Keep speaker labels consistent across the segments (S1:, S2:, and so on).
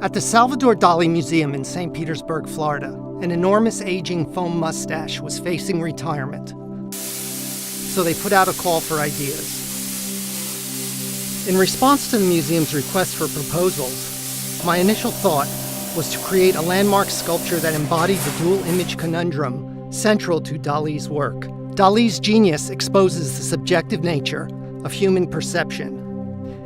S1: At the Salvador Dali Museum in St. Petersburg, Florida, an enormous aging foam mustache was facing retirement. So they put out a call for ideas. In response to the museum's request for proposals, my initial thought was to create a landmark sculpture that embodied the dual image conundrum central to Dali's work. Dali's genius exposes the subjective nature of human perception.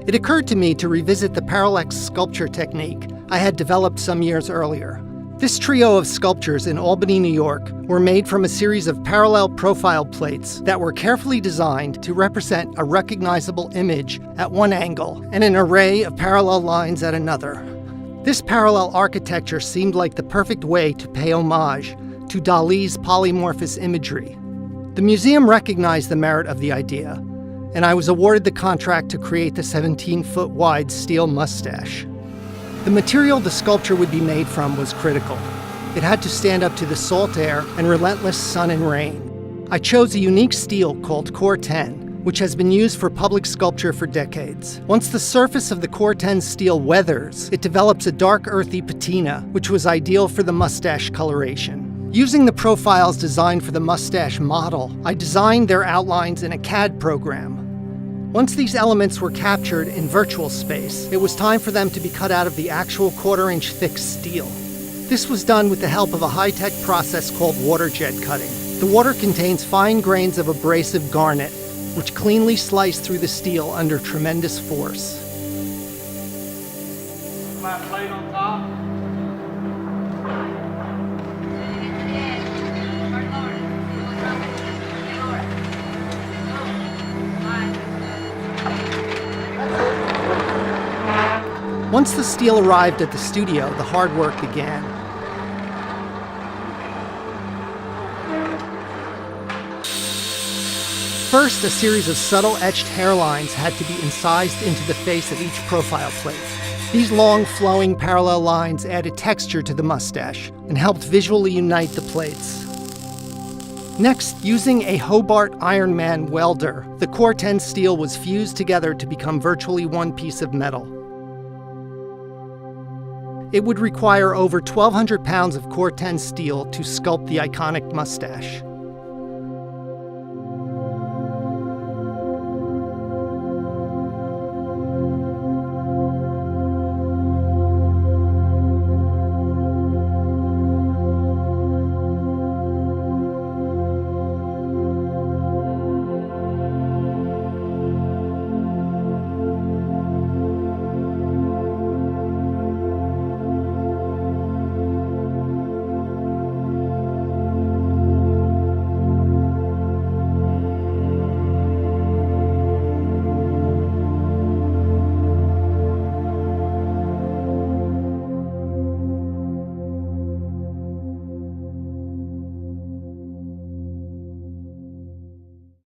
S1: It occurred to me to revisit the parallax sculpture technique I had developed some years earlier. This trio of sculptures in Albany, New York, were made from a series of parallel profile plates that were carefully designed to represent a recognizable image at one angle and an array of parallel lines at another. This parallel architecture seemed like the perfect way to pay homage to Dali's polymorphous imagery. The museum recognized the merit of the idea, and I was awarded the contract to create the 17-foot wide steel mustache. The material the sculpture would be made from was critical. It had to stand up to the salt air and relentless sun and rain. I chose a unique steel called Core 10, which has been used for public sculpture for decades. Once the surface of the Core 10 steel weathers, it develops a dark earthy patina, which was ideal for the mustache coloration. Using the profiles designed for the mustache model, I designed their outlines in a CAD program. Once these elements were captured in virtual space, it was time for them to be cut out of the actual quarter-inch thick steel. This was done with the help of a high-tech process called water jet cutting. The water contains fine grains of abrasive garnet, which cleanly slice through the steel under tremendous force.
S2: Flat plate on top.
S1: Once the steel arrived at the studio, the hard work began. First, a series of subtle etched hairlines had to be incised into the face of each profile plate. These long, flowing parallel lines added texture to the mustache and helped visually unite the plates. Next, using a Hobart Iron Man welder, the Core 10 steel was fused together to become virtually one piece of metal. It would require over 1,200 pounds of Core 10 steel to sculpt the iconic mustache.